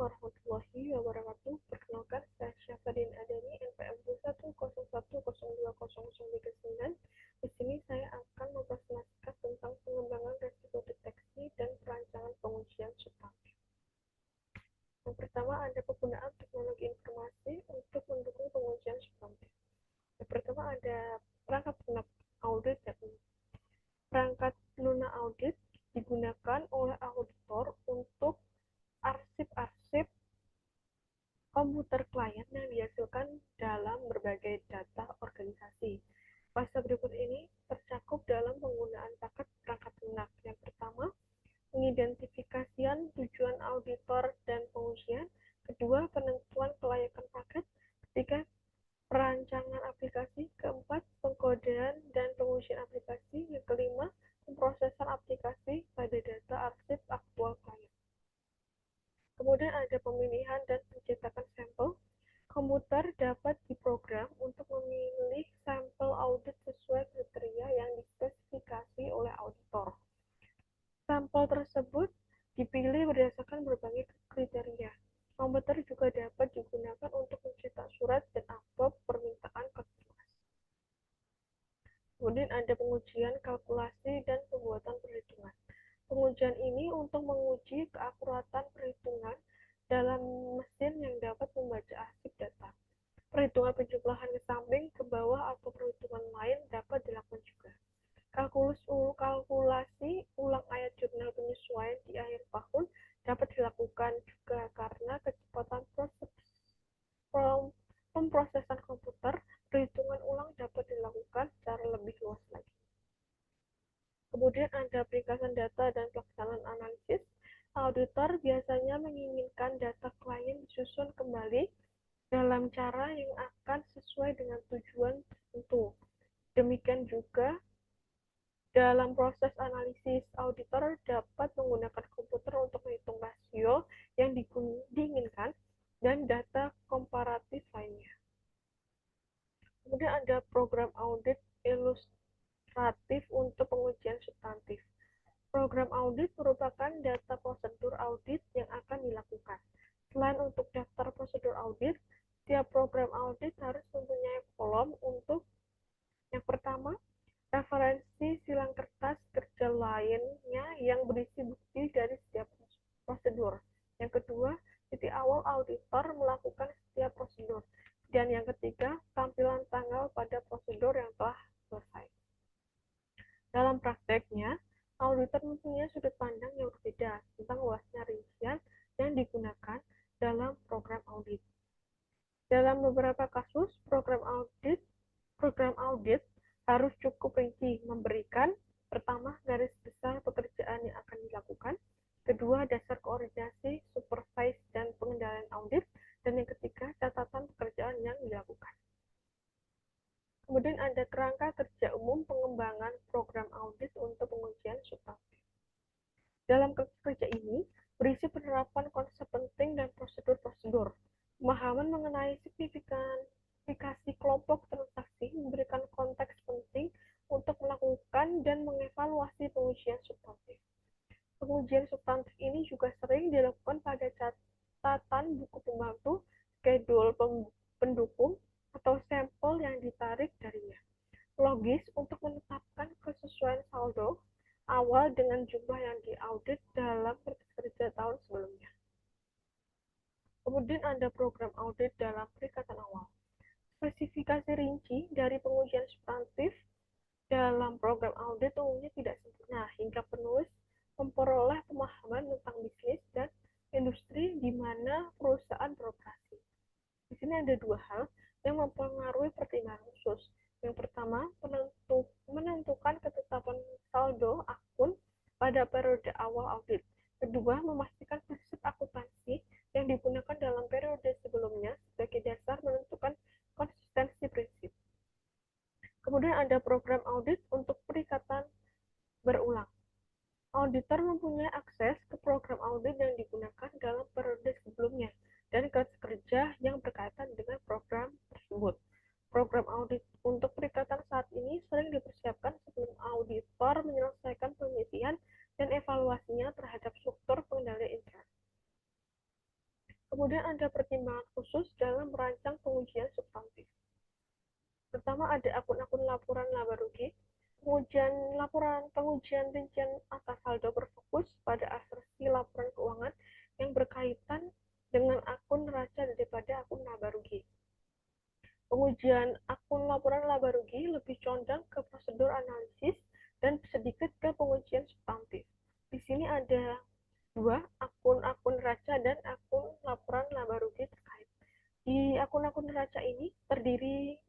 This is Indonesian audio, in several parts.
warahmatullahi wabarakatuh. Perkenalkan, saya Syafadin Adani, NPM 101012009. Di sini saya akan mempresentasikan tentang pengembangan resiko deteksi dan perancangan pengujian substantif. Yang pertama, ada penggunaan teknologi informasi untuk mendukung pengujian substantif. Yang pertama, ada perangkat lunak audit dan perangkat lunak audit digunakan oleh auditor untuk arsip-arsip komputer klien yang dihasilkan dalam berbagai data organisasi. Fase berikut ini tercakup dalam penggunaan paket perangkat lunak. Yang pertama, pengidentifikasian tujuan auditor dan pengujian. Kedua, penentuan kelayakan paket. Ketiga, perancangan aplikasi. Keempat, pengkodean dan pengujian aplikasi. Yang kelima, pemrosesan aplikasi pada data arsip aktual klien. Kemudian ada pemilihan dan pencetakan sampel. Komputer dapat diprogram untuk memilih sampel audit sesuai kriteria yang dispesifikasi oleh auditor. Sampel tersebut dipilih berdasarkan berbagai kriteria. Komputer juga dapat digunakan untuk mencetak surat dan amplop permintaan ke tugas. Kemudian ada pengujian kalkulasi dan pembuatan perhitungan. Pengujian ini untuk menguji keakuratan perhitungan dalam mesin yang dapat membaca arsip data. Perhitungan penjumlahan ke samping, ke bawah, atau perhitungan lain dapat dilakukan juga. Kalkulasi ulang ayat jurnal penyesuaian di akhir tahun dapat dilakukan juga karena kecepatan pemrosesan komputer, perhitungan ulang dapat dilakukan secara lebih luas lagi. Kemudian ada peringkasan data dan pelaksanaan analisis. Auditor biasanya menginginkan data klien disusun kembali dalam cara yang akan sesuai dengan tujuan tertentu. Demikian juga dalam proses analisis, auditor dapat menggunakan komputer untuk menghitung rasio yang diinginkan dan data komparatif lainnya. Kemudian ada program audit ilustratif untuk pengujian substantif. Program audit merupakan data prosedur audit yang akan dilakukan. Selain untuk daftar prosedur audit, setiap program audit harus mempunyai kolom untuk yang pertama, referensi silang kertas kerja lainnya yang berisi bukti dari setiap prosedur. Yang kedua, titik awal auditor melakukan setiap prosedur. Dan yang ketiga, tampilan tanggal pada prosedur yang telah selesai. Dalam prakteknya, auditor mempunyai sudut pandang yang berbeda tentang luasnya rincian yang digunakan dalam program audit. Dalam beberapa kasus, program audit harus cukup rinci, memberikan pertama garis besar pekerjaan yang akan dilakukan, kedua dasar koordinasi, supervise, dan pengendalian audit, dan yang ketiga catatan pekerjaan yang dilakukan. Kemudian ada kerangka kerja umum pengembangan program audit untuk pengujian substantif. Dalam kerja ini, berisi penerapan konsep penting dan prosedur-prosedur. Pemahaman mengenai signifikasi kelompok transaksi memberikan konteks penting untuk melakukan dan mengevaluasi pengujian substantif. Pengujian substantif ini juga sering dilakukan pada catatan buku pembantu, schedule pendukung, atau sampel yang ditarik darinya. Logis untuk menetapkan kesesuaian saldo awal dengan jumlah yang diaudit dalam kerja tahun sebelumnya. Kemudian ada program audit dalam peringkatan awal. Spesifikasi rinci dari pengujian substantif dalam program audit umumnya tidak sempurna hingga penulis memperoleh pemahaman tentang bisnis dan industri di mana perusahaan beroperasi. Di sini ada dua hal yang mempengaruhi pertimbangan khusus. Yang pertama, menentukan ketetapan saldo akun pada periode awal audit. Kedua, memastikan prinsip akuntansi yang digunakan dalam periode sebelumnya sebagai dasar menentukan konsistensi prinsip. Kemudian ada program audit untuk perikatan berulang. Auditor mempunyai akses ke program audit yang digunakan dalam periode sebelumnya dan kerja yang berkaitan dengan program tersebut. Program audit untuk perikatan saat ini sering dipersiapkan sebelum auditor menyelesaikan pemilihan dan evaluasinya terhadap struktur pengendalian intern. Kemudian ada pertimbangan khusus dalam merancang pengujian substantif. Pertama ada akun-akun laporan laba rugi. Pengujian rincian atas saldo berfokus pada asersi laporan keuangan yang berkaitan dengan akun neraca daripada akun laba rugi. Pengujian akun laporan laba rugi lebih condong ke prosedur analisis dan sedikit ke pengujian substantif. Di sini ada dua, akun-akun neraca dan akun laporan laba rugi terkait. Di akun-akun neraca ini terdiri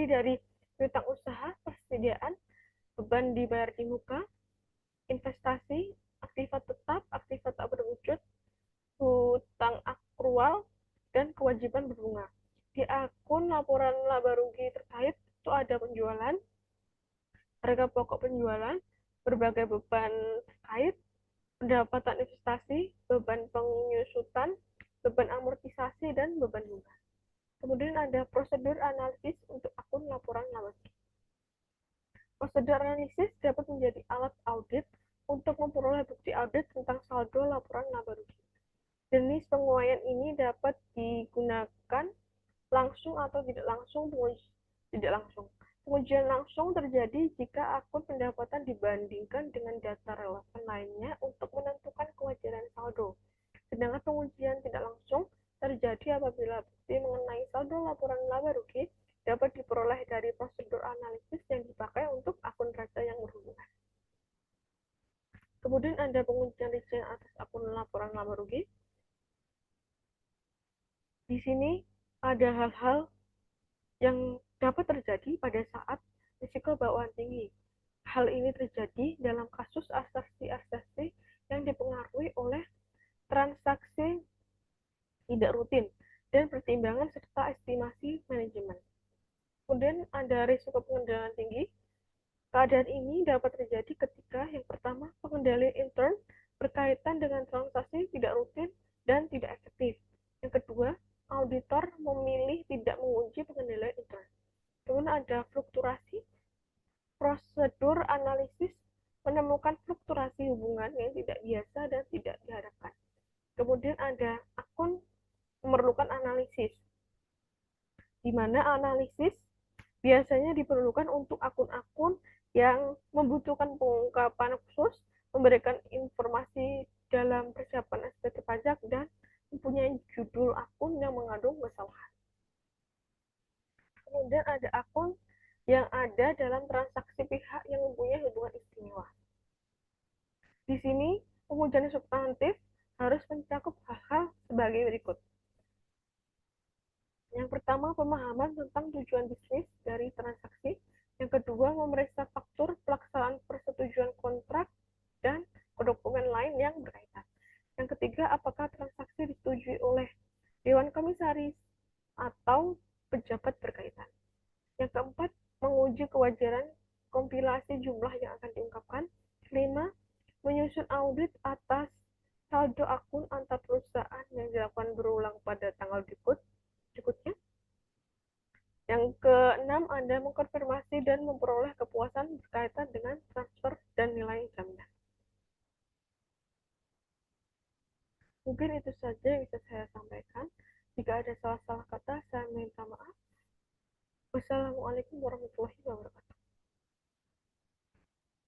dari piutang usaha, persediaan, beban dibayar di muka, investasi, aktiva tetap, aktiva tak berwujud, hutang akrual, dan kewajiban berbunga. Di akun laporan laba rugi terkait itu ada penjualan, harga pokok penjualan, berbagai beban terkait, pendapatan investasi, beban penyusutan, beban amortisasi, dan beban bunga. Kemudian ada prosedur analisis untuk akun laporan laba rugi. Prosedur analisis dapat menjadi alat audit untuk memperoleh bukti audit tentang saldo laporan laba rugi. Jenis penguraian ini dapat digunakan langsung atau tidak langsung. Pengujian langsung terjadi jika akun pendapatan dibandingkan dengan data relevan lainnya untuk menentukan kewajaran saldo. Sedangkan pengujian tidak langsung terjadi apabila bukti mengenai saldo laporan laba rugi dapat diperoleh dari prosedur analisis yang dipakai untuk akun neraca yang berhubungan. Kemudian ada pengujian rincian atas akun laporan laba rugi. Di sini ada hal-hal yang dapat terjadi pada saat risiko bawaan tinggi. Hal ini terjadi dalam kasus asersi-asersi yang dipengaruhi oleh transaksi tidak rutin dan pertimbangan serta estimasi manajemen. Kemudian ada risiko pengendalian tinggi. Keadaan ini dapat terjadi ketika yang pertama, pengendalian intern berkaitan dengan transaksi tidak rutin dan tidak efektif. Yang kedua, auditor memilih tidak menguji pengendalian intern. Kemudian ada fluktuasi. Prosedur analisis menemukan fluktuasi hubungan yang tidak biasa dan tidak diharapkan. Kemudian ada akun memerlukan analisis, di mana analisis biasanya diperlukan untuk akun-akun yang membutuhkan pengungkapan khusus, memberikan informasi dalam persiapan SPT pajak, dan mempunyai judul akun yang mengandung kesalahan. Kemudian ada akun yang ada dalam transaksi pihak yang mempunyai hubungan istimewa. Di sini, pengujian substantif harus mencakup hal-hal sebagai berikut. Yang pertama, pemahaman tentang tujuan bisnis dari transaksi. Yang kedua, memeriksa faktur pelaksanaan persetujuan kontrak dan dokumen lain yang berkaitan. Yang ketiga, apakah transaksi disetujui oleh Dewan Komisaris atau pejabat berkaitan. Yang keempat, menguji kewajaran kompilasi jumlah yang akan diungkapkan. Kelima, menyusun audit atas saldo akun antar perusahaan yang dilakukan berulang pada tanggal berikutnya. Yang keenam, Anda mengkonfirmasi dan memperoleh kepuasan berkaitan dengan transfer dan nilai jaminan. Mungkin itu saja yang bisa saya sampaikan. Jika ada salah-salah kata, saya minta maaf. Wassalamualaikum warahmatullahi wabarakatuh.